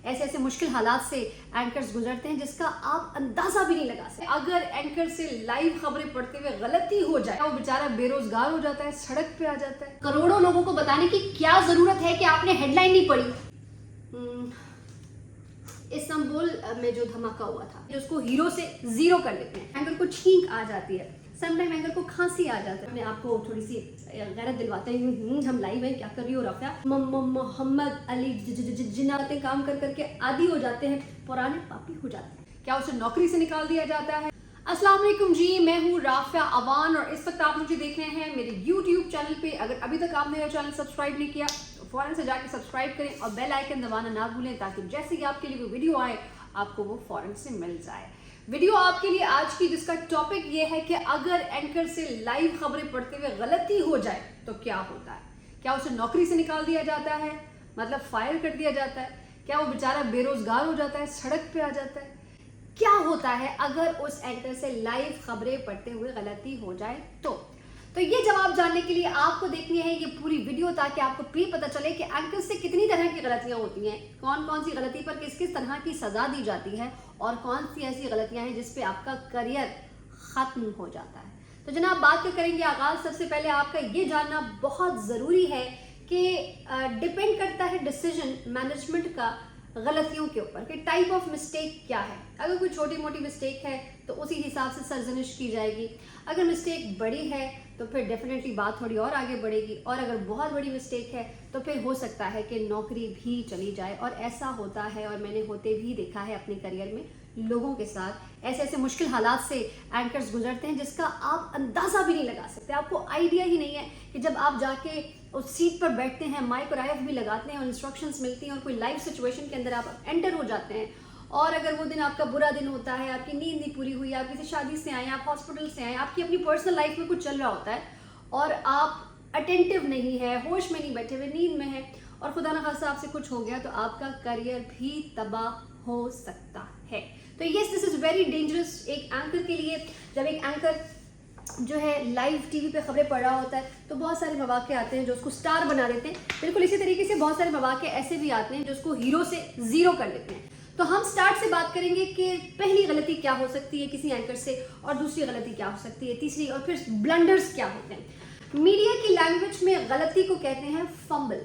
ऐसे ऐसे मुश्किल हालात से एंकर्स गुजरते हैं जिसका आप अंदाजा भी नहीं लगा सकते। अगर एंकर से लाइव खबरें पढ़ते हुए गलती हो जाए, वो बेचारा बेरोजगार हो जाता है, सड़क पे आ जाता है। करोड़ों लोगों को बताने की क्या जरूरत है कि आपने हेडलाइन नहीं पढ़ी। इस्तांबुल में जो धमाका हुआ था, जो उसको हीरो से जीरो कर लेते हैं। एंकर को छींक आ जाती है, समटाइम एंकर को खांसी आ जाता है, अपने आप को थोड़ी सी गैरत दिलवाते हैं, हम लाइव हैं, क्या कर रही हो राफिया। मोहम्मद अली जिन्नाते काम कर करके आदी हो जाते हैं, पुराने पापी हो जाते हैं। क्या उसे नौकरी से निकाल दिया जाता है? अस्सलाम वालेकुम जी, मैं हूँ राफिया अवान और इस वक्त आप मुझे देख रहे हैं मेरे YouTube चैनल पे। अगर अभी तक आपने मेरा चैनल सब्सक्राइब नहीं किया तो फौरन से जाके सब्सक्राइब करें और बेल आइकन दबाना ना भूलें, ताकि जैसे ही आपके लिए वो वीडियो आए आपको वो फौरन से मिल जाए। वीडियो आपके लिए आज की जिसका टॉपिक ये है कि अगर एंकर से लाइव खबरें पढ़ते हुए गलती हो जाए तो क्या होता है। क्या उसे नौकरी से निकाल दिया जाता है, मतलब फायर कर दिया जाता है? क्या वो बेचारा बेरोजगार हो जाता है, सड़क पे आ जाता है? क्या होता है अगर उस एंकर से लाइव खबरें पढ़ते हुए गलती हो जाए तो ये जवाब जानने के लिए आपको देखनी है ये पूरी वीडियो, ताकि आपको भी पता चले कि एंकर से कितनी तरह की गलतियां होती हैं, कौन कौन सी गलती पर किस किस तरह की सजा दी जाती है और कौन सी ऐसी गलतियां हैं जिस पे आपका करियर खत्म हो जाता है। तो जनाब, बात करेंगे आगाज। सबसे पहले आपका ये जानना बहुत ज़रूरी है कि डिपेंड करता है डिसीजन मैनेजमेंट का गलतियों के ऊपर कि टाइप ऑफ मिस्टेक क्या है। अगर कोई छोटी मोटी मिस्टेक है तो उसी हिसाब से सरजनिश की जाएगी। अगर मिस्टेक बड़ी है तो फिर डेफिनेटली बात थोड़ी और आगे बढ़ेगी, और अगर बहुत बड़ी मिस्टेक है तो फिर हो सकता है कि नौकरी भी चली जाए। और ऐसा होता है और मैंने होते भी देखा है अपने करियर में लोगों के साथ। ऐसे ऐसे मुश्किल हालात से एंकर्स गुजरते हैं जिसका आप अंदाज़ा भी नहीं लगा सकते। आपको आइडिया ही नहीं है कि जब आप जाके उस सीट पर बैठते हैं, माइक और आईएफ भी लगाते हैं और इंस्ट्रक्शंस मिलती हैं और कोई लाइव सिचुएशन के अंदर आप एंटर हो जाते हैं, और अगर वो दिन आपका बुरा दिन होता है, आपकी नींद नहीं पूरी हुई, आप किसी शादी से आए, आप हॉस्पिटल से आए, आपकी अपनी पर्सनल लाइफ में कुछ चल रहा होता है और आप अटेंटिव नहीं है, होश में नहीं बैठे हुए, नींद में है, और खुदा न खास्ता आपसे कुछ हो गया तो आपका करियर भी तबाह हो सकता है। तो yes, this is very dangerous एक एंकर के लिए। जब एक एंकर जो है लाइव टीवी पे खबरें पढ़ रहा होता है तो बहुत सारे मौके आते हैं जो उसको स्टार बना देते हैं। बिल्कुल इसी तरीके से बहुत सारे मौके ऐसे भी आते हैं जो उसको हीरो से जीरो कर देते हैं। तो हम स्टार्ट से बात करेंगे कि पहली गलती क्या हो सकती है किसी एंकर से, और दूसरी गलती क्या हो सकती है, तीसरी, और फिर ब्लंडर्स क्या होते हैं। मीडिया की लैंग्वेज में गलती को कहते हैं फंबल।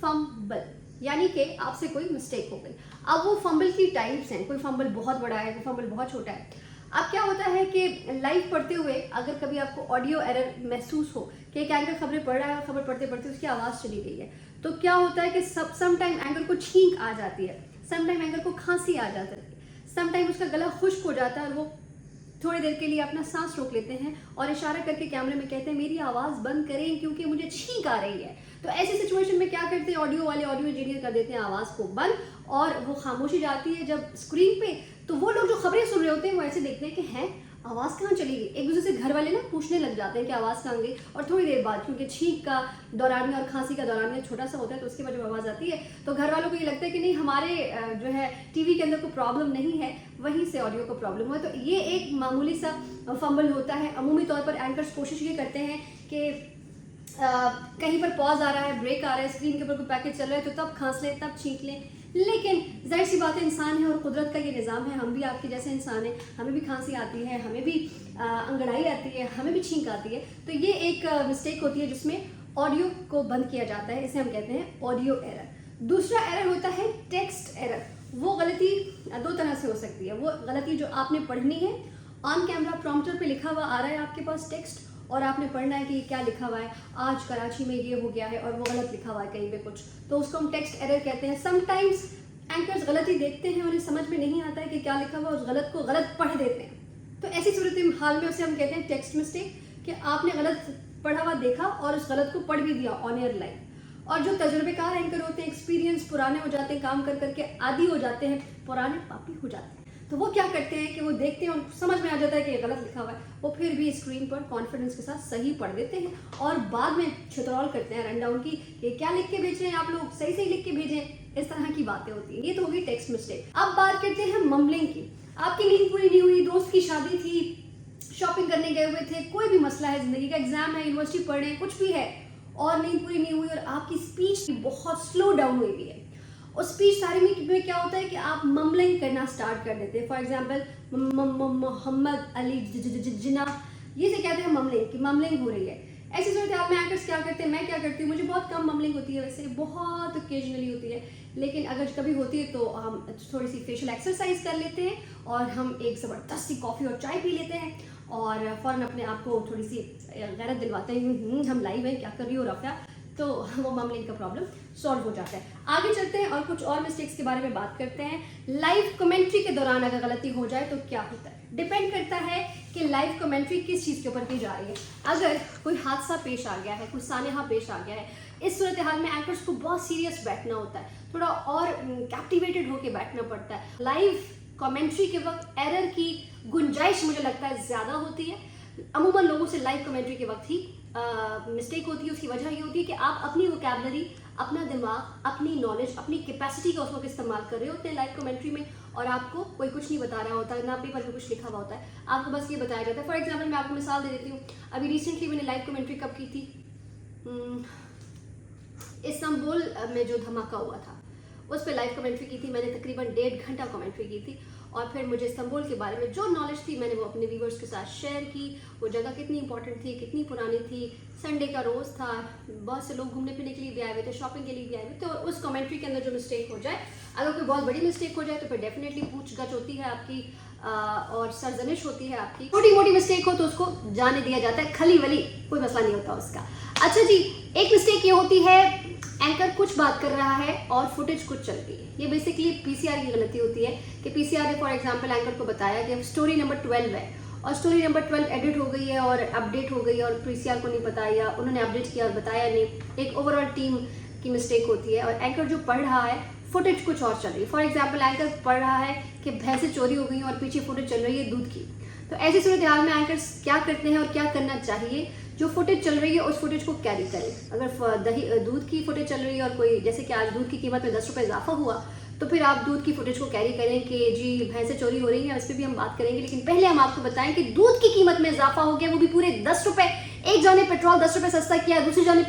फंबल यानी कि आपसे कोई मिस्टेक हो गई। अब वो फंबल की टाइप्स हैं, कोई फंबल बहुत बड़ा है, कोई फंबल बहुत छोटा है। अब क्या होता है कि लाइव पढ़ते हुए अगर कभी आपको ऑडियो एरर महसूस हो कि एक एंकर खबरें पढ़ रहा है और खबर पढ़ते पढ़ते उसकी आवाज़ चली गई है, तो क्या होता है कि समटाइम एंकर को छींक आ जाती है, समटाइम एंकर को खांसी आ जाती है, समटाइम उसका गला खुश्क हो जाता है और वो थोड़ी देर के लिए अपना सांस रोक लेते हैं और इशारा करके कैमरे में कहते हैं मेरी आवाज़ बंद करें क्योंकि मुझे छींक आ रही है। तो ऐसी सिचुएशन में क्या करते हैं, ऑडियो वाले ऑडियो इंजीनियर कर देते हैं आवाज़ को बंद और वो खामोशी जाती है जब स्क्रीन पे। तो वो लोग जो खबरें सुन रहे होते हैं वो ऐसे देखते हैं कि हैं आवाज़ कहाँ चली गई। एक दूसरे से घर वाले ना पूछने लग जाते हैं कि आवाज़ कहाँ गई, और थोड़ी देर बाद क्योंकि छींक का दौरानिया और खांसी का दौरानिया छोटा सा होता है तो उसके बाद जब आवाज़ आती है तो घर वालों को ये लगता है कि नहीं हमारे जो है टीवी के अंदर कोई प्रॉब्लम नहीं है, वहीं से ऑडियो को प्रॉब्लम हुआ। तो ये एक मामूली सा फंबल होता है। अमूमी तौर पर एंकर्स कोशिश ये करते हैं कि कहीं पर पॉज आ रहा है, ब्रेक आ रहा है, स्क्रीन के ऊपर कोई पैकेज चल रहा है तो तब खांस लें, तब छींक लें। लेकिन जाहिर सी बात है, इंसान है और कुदरत का ये निज़ाम है, हम भी आपके जैसे इंसान हैं, हमें भी खांसी आती है, हमें भी अंगड़ाई आती है, हमें भी छींक आती है। तो ये एक मिस्टेक होती है जिसमें ऑडियो को बंद किया जाता है, इसे हम कहते हैं ऑडियो एरर। दूसरा एरर होता है टेक्स्ट एरर। वो गलती दो तरह से हो सकती है। वो गलती जो आपने पढ़नी है, ऑन कैमरा प्रॉम्प्टर पे लिखा हुआ आ रहा है आपके पास टेक्स्ट और आपने पढ़ना है कि क्या लिखा हुआ है, आज कराची में ये हो गया है, और वो गलत लिखा हुआ है कहीं पे कुछ, तो उसको हम टेक्स्ट एरर कहते हैं। समटाइम्स एंकर्स गलती देखते हैं, उन्हें समझ में नहीं आता है कि क्या लिखा हुआ, उस गलत को गलत पढ़ देते हैं। तो ऐसी सूरत हाल में उसे हम कहते हैं टेक्स्ट मिस्टेक, कि आपने गलत पढ़ा हुआ देखा और उस गलत को पढ़ भी दिया ऑन एयर लाइव। और जो तजुर्बेकार एंकर होते हैं, एक्सपीरियंस पुराने हो जाते हैं, काम कर करके आदी हो जाते हैं, पुराने पापी हो जाते हैं, तो वो क्या करते हैं कि वो देखते हैं और समझ में आ जाता है कि ये गलत लिखा हुआ है, वो फिर भी स्क्रीन पर कॉन्फिडेंस के साथ सही पढ़ देते हैं और बाद में छितरौल करते हैं रन डाउन की कि क्या लिख के भेज रहे हैं आप लोग, सही सही लिख के भेजें। इस तरह की बातें होती हैं। ये तो होगी टेक्स्ट मिस्टेक। अब बात करते हैं मम्बलिंग की। आपकी नींद पूरी नहीं हुई, दोस्त की शादी थी, शॉपिंग करने गए हुए थे, कोई भी मसला है, जिंदगी का एग्जाम है, यूनिवर्सिटी पढ़ रहे हैं, कुछ भी है, और नींद पूरी नहीं हुई और आपकी स्पीच बहुत स्लो डाउन हुई है उस स्पीच थेरेपी में क्या होता है कि आप मम्बलिंग करना स्टार्ट कर देते हैं। फॉर एग्जांपल मोहम्मद अली जिन्ना, ये से कहते हैं मम्बलिंग, कि मम्बलिंग हो रही है। ऐसी सूरत हाल में एंकर्स क्या करते हैं, मैं क्या करती हूँ, मुझे बहुत कम मम्बलिंग होती है, वैसे बहुत ओकेजनली होती है, लेकिन अगर कभी होती है तो हम थोड़ी सी फेशियल एक्सरसाइज कर लेते हैं और हम एक ज़बरदस्त सी कॉफ़ी और चाय पी लेते हैं और फ़ौरन अपने आप को थोड़ी सी गैरत दिलवाते हैं, हम लाइव हैं, क्या कर रही हो रफ़िया, तो वो मम्बलिंग का प्रॉब्लम सॉल्व हो जाता है। आगे चलते हैं और कुछ और मिस्टेक्स के बारे में बात करते हैं। लाइव कमेंट्री के दौरान अगर गलती हो जाए तो क्या होता है, डिपेंड करता है कि लाइव कमेंट्री किस चीज़ के ऊपर की जा रही है। अगर कोई हादसा पेश आ गया है, कोई सानेहा पेश आ गया है, इस सूरत हाल में एंकर्स को बहुत सीरियस बैठना होता है, थोड़ा और कैप्टिवेटेड होकर बैठना पड़ता है। लाइव कमेंट्री के वक्त एरर की गुंजाइश मुझे लगता है ज़्यादा होती है। अमूमन लोगों से लाइव कमेंट्री के वक्त ही मिस्टेक होती है। उसकी वजह ये होती है कि आप अपनी वोकैबुलरी, अपना दिमाग, अपनी नॉलेज, अपनी कैपेसिटी का उस वक्त इस्तेमाल कर रहे होते हैं लाइव कमेंट्री में, और आपको कोई कुछ नहीं बता रहा होता है, ना पेपर में कुछ लिखा हुआ होता है, आपको बस ये बताया जाता है। फॉर एग्जाम्पल मैं आपको मिसाल दे देती हूँ, अभी रिसेंटली मैंने लाइव कमेंट्री कब की थी, इस्तांबुल में जो धमाका हुआ था उस पर लाइव कमेंट्री की थी मैंने, तकरीबन 1.5 घंटा कमेंट्री की थी, और फिर मुझे इस्तांबुल के बारे में जो नॉलेज थी मैंने वो अपने व्यूवर्स के साथ शेयर की। वो जगह कितनी इंपॉर्टेंट थी, कितनी पुरानी थी, संडे का रोज़ था, बहुत से लोग घूमने फिरने के लिए भी आए हुए थे, शॉपिंग के लिए भी आए हुए थे, और उस कमेंट्री के अंदर जो मिस्टेक हो जाए, अगर कोई बहुत बड़ी मिस्टेक हो जाए तो फिर डेफिनेटली पूछगछ होती है आपकी और सरजनिश होती है आपकी। छोटी मोटी मिस्टेक हो तो उसको जाने दिया जाता है, खली वली कोई मसला नहीं होता उसका। अच्छा जी, एक मिस्टेक ये होती है, एंकर कुछ बात कर रहा है और फुटेज कुछ चल रही है। ये बेसिकली पीसीआर की गलती होती है कि पीसीआर ने फॉर एग्जांपल एंकर को बताया कि स्टोरी नंबर 12 है और स्टोरी नंबर 12 एडिट हो गई है और अपडेट हो गई है और पीसीआर को नहीं पता, या उन्होंने अपडेट किया और बताया नहीं। एक ओवरऑल टीम की मिस्टेक होती है और एंकर जो पढ़ रहा है फुटेज कुछ और चल रही है। फॉर एग्जाम्पल एंकर पढ़ रहा है कि भैंसें चोरी हो गई और पीछे फुटेज चल रही है दूध की। तो ऐसी सूरत हाल में एंकर्स क्या करते हैं और क्या करना चाहिए, जो फुटेज चल रही है उस फुटेज को कैरी करें। अगर दूध की फुटेज चल रही है और कोई, जैसे कि आज दूध की कीमत में 10 रुपये इजाफा हुआ, तो फिर आप दूध की फुटेज को कैरी करें कि जी भैंसें चोरी हो रही हैं, इस पर भी हम बात करेंगे, लेकिन पहले हम आपको बताएं कि दूध की कीमत में इजाफा हो गया, वो भी पूरे 10 रुपये। एक जाने पेट्रोल 10 रुपये सस्ता किया, दूसरी जाने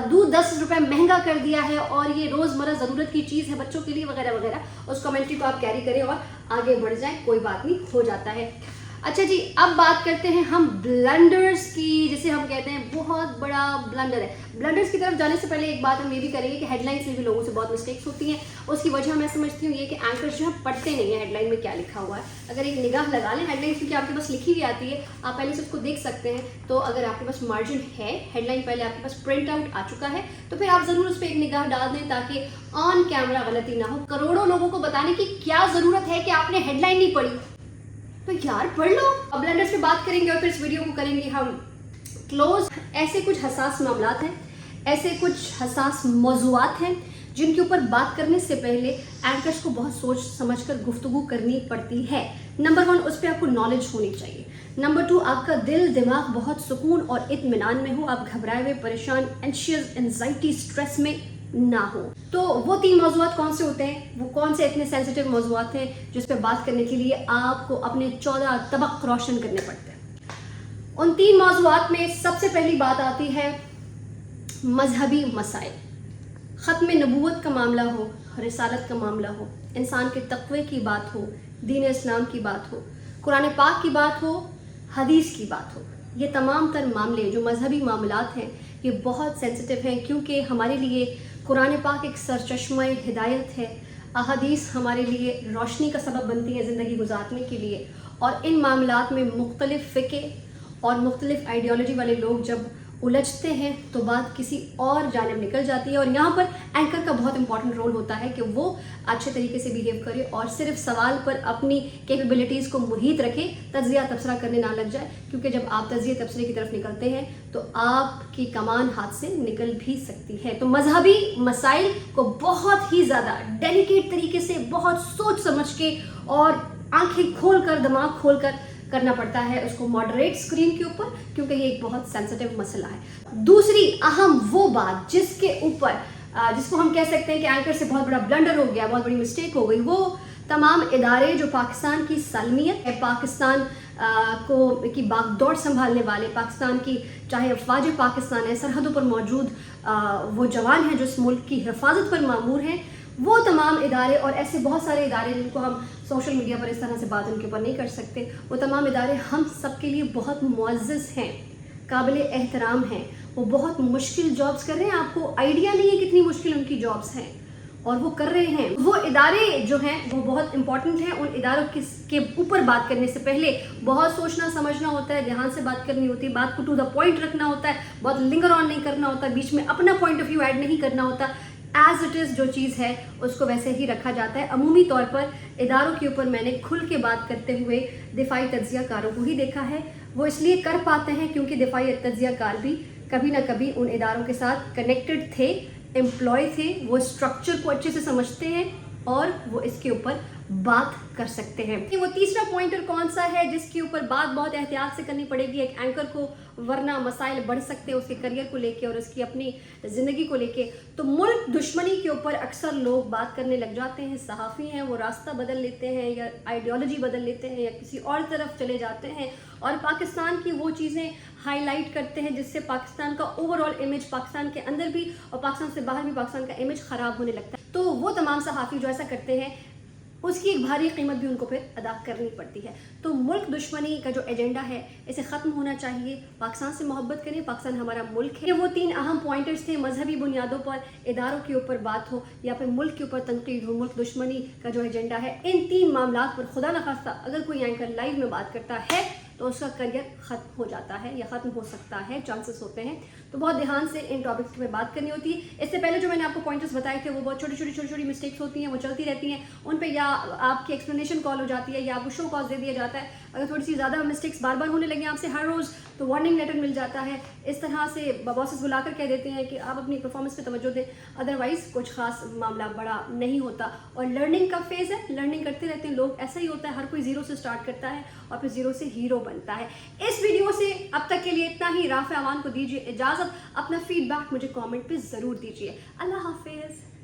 दूध 10 रुपये महंगा कर दिया है, और ये रोज़मर्रा ज़रूरत की चीज़ है बच्चों के लिए वगैरह वगैरह। उस कमेंट्री को आप कैरी करें और आगे बढ़ जाएं, कोई बात नहीं, हो जाता है। अच्छा जी, अब बात करते हैं हम ब्लंडर्स की, जिसे हम कहते हैं बहुत बड़ा ब्लंडर है। ब्लंडर्स की तरफ जाने से पहले एक बात हम ये भी करेंगे कि हेडलाइंस में भी लोगों से बहुत मिस्टेक्स होती हैं। उसकी वजह मैं समझती हूँ ये कि एंकर्स जो है पढ़ते नहीं है हेडलाइन में क्या लिखा हुआ है। अगर एक निगाह लगा लें हेडलाइन, क्योंकि आपके पास लिखी हुई आती है, आप पहले से उसको देख सकते हैं, तो अगर आपके पास मार्जिन है, हेडलाइन पहले आपके पास प्रिंट आउट आ चुका है, तो फिर आप ज़रूर उस पर एक निगाह डाल दें ताकि ऑन कैमरा गलती ना हो। करोड़ों लोगों को बताने की क्या ज़रूरत है कि आपने हेडलाइन नहीं पढ़ी, तो यार पढ़ लो। अब ब्लंडर्स पे बात करेंगे और फिर इस वीडियो को करेंगे हम क्लोज। ऐसे कुछ हसास मामलात हैं, ऐसे कुछ हसास मौज़ूआत हैं जिनके ऊपर बात करने से पहले एंकर्स को बहुत सोच समझकर गुफ्तगू करनी पड़ती है। नंबर 1, उस पर आपको नॉलेज होनी चाहिए। नंबर 2, आपका दिल दिमाग बहुत सुकून और इत्मीनान में हो, आप घबराए हुए, परेशान, एंशियस, एंजाइटी, स्ट्रेस में ना हो। तो वो 3 मौज़ूआत कौन से होते हैं, वो कौन से इतने सेंसिटिव मौज़ूआत हैं जिस पर बात करने के लिए आपको अपने 14 तबक रोशन करने पड़ते हैं। उन 3 मौज़ूआत में सबसे पहली बात आती है मजहबी मसाइल। ख़त्म नबूवत का मामला हो, रिसालत का मामला हो, इंसान के तक़वे की बात हो, दीन इस्लाम की बात हो, कुरान पाक की बात हो, हदीस की बात हो, ये तमाम तर मामले जो मजहबी मामलात हैं ये बहुत सेंसिटिव हैं, क्योंकि हमारे लिए कुरान पाक एक सरचश्मा हिदायत है, अहादीस हमारे लिए रोशनी का सबब बनती है ज़िंदगी गुजारने के लिए, और इन मामलात में मुख्तलिफ़ फ़िक़े और मुख्तलिफ़ आइडियोलॉजी वाले लोग जब उलझते हैं तो बात किसी और जानिब निकल जाती है। और यहाँ पर एंकर का बहुत इंपॉर्टेंट रोल होता है कि वो अच्छे तरीके से बिहेव करे और सिर्फ सवाल पर अपनी कैपेबिलिटीज़ को मुहित रखे, तज्ज़िया तबसरा करने ना लग जाए, क्योंकि जब आप तज्ज़िया तबसरे की तरफ निकलते हैं तो आपकी कमान हाथ से निकल भी सकती है। तो मजहबी मसाइल को बहुत ही ज़्यादा डेलिकेट तरीके से, बहुत सोच समझ के और आंखें खोल कर, दिमाग खोल कर करना पड़ता है उसको मॉडरेट स्क्रीन के ऊपर, क्योंकि ये एक बहुत सेंसिटिव मसला है। दूसरी अहम वो बात जिसके ऊपर जिसको हम कह सकते हैं कि एंकर से बहुत बड़ा ब्लंडर हो गया, बहुत बड़ी मिस्टेक हो गई, वो तमाम इदारे जो पाकिस्तान की सालमियत है, पाकिस्तान की बागडोर संभालने वाले, पाकिस्तान की चाहे अफवाज पाकिस्तान है, सरहदों पर मौजूद वो जवान हैं जो इस मुल्क की हिफाजत पर मामूर हैं, वो तमाम इदारे और ऐसे बहुत सारे इदारे जिनको हम सोशल मीडिया पर इस तरह से बात उनके ऊपर नहीं कर सकते, वो तमाम इदारे हम सब के लिए बहुत मुअज़्ज़ज़ हैं, काबिल एहतराम हैं। वो बहुत मुश्किल जॉब्स कर रहे हैं, आपको आइडिया नहीं है कितनी मुश्किल उनकी जॉब्स हैं, और वो कर रहे हैं। वो इदारे जो हैं वो बहुत इंपॉर्टेंट हैं। उन इदारों के ऊपर बात करने से पहले बहुत सोचना समझना होता है, ध्यान से बात करनी होती है, बात को टू द पॉइंट रखना होता है, बहुत लिंगर ऑन नहीं करना होता, बीच में अपना पॉइंट ऑफ व्यू ऐड नहीं करना होता। एज इट इज़ जो चीज़ है उसको वैसे ही रखा जाता है। अमूमी तौर पर इदारों के ऊपर मैंने खुल के बात करते हुए दिफाई तज्ज़ियाकारों को ही देखा है। वो इसलिए कर पाते हैं क्योंकि दिफाई तज्ज़ियाकार भी कभी ना कभी उन इदारों के साथ कनेक्टेड थे, एम्प्लॉय थे, वो स्ट्रक्चर को अच्छे से समझते हैं और वो इसके ऊपर बात कर सकते हैं। कि वो तीसरा पॉइंटर कौन सा है जिसके ऊपर बात बहुत एहतियात से करनी पड़ेगी एक एंकर को, वरना मसाइल बढ़ सकते हैं उसके करियर को लेके और उसकी अपनी ज़िंदगी को लेके। तो मुल्क दुश्मनी के ऊपर अक्सर लोग बात करने लग जाते हैं, सहाफ़ी हैं, वो रास्ता बदल लेते हैं या आइडियोलॉजी बदल लेते हैं या किसी और तरफ चले जाते हैं और पाकिस्तान की वो चीज़ें हाईलाइट करते हैं जिससे पाकिस्तान का ओवरऑल इमेज, पाकिस्तान के अंदर भी और पाकिस्तान से बाहर भी पाकिस्तान का इमेज ख़राब होने लगता है। तो वो तमाम सहाफ़ी जो ऐसा करते हैं उसकी एक भारी कीमत भी उनको फिर अदा करनी पड़ती है। तो मुल्क दुश्मनी का जो एजेंडा है इसे ख़त्म होना चाहिए, पाकिस्तान से मोहब्बत करें, पाकिस्तान हमारा मुल्क है। ये वो 3 अहम पॉइंटर्स थे। मजहबी बुनियादों पर इदारों के ऊपर बात हो या फिर मुल्क के ऊपर तनकीद हो, मुल्क दुश्मनी का जो एजेंडा है, इन 3 मामलात पर खुदा न खास्ता अगर कोई एंकर लाइव में बात करता है तो उसका करियर ख़त्म हो जाता है या ख़त्म हो सकता है, चांसेस होते हैं। तो बहुत ध्यान से इन टॉपिक्स में बात करनी होती है। इससे पहले जो मैंने आपको पॉइंटर्स बताए थे वो बहुत छोटी छोटी मिस्टेक्स होती हैं, वो चलती रहती हैं, उन पे या आपकी एक्सप्लेनेशन कॉल हो जाती है या आपको शो कॉल दे दिया जाता है। अगर थोड़ी सी ज़्यादा मिस्टेक्स बार बार होने लगे आपसे हर रोज़ तो वार्निंग लेटर मिल जाता है। इस तरह से बॉसेस बुलाकर कह देते हैं कि आप अपनी परफॉर्मेंस पे तवज्जो दें, अदरवाइज़ कुछ खास मामला बड़ा नहीं होता। और लर्निंग का फेज़ है, लर्निंग करते रहते हैं लोग, ऐसा ही होता है, हर कोई ज़ीरो से स्टार्ट करता है और फिर ज़ीरो से हीरो बनता है। इस वीडियो से अब तक के लिए इतना ही। राफ़े अमान को दीजिए इजाज़त, अपना फीडबैक मुझे कमेंट पे ज़रूर दीजिए। अल्लाह हाफिज़।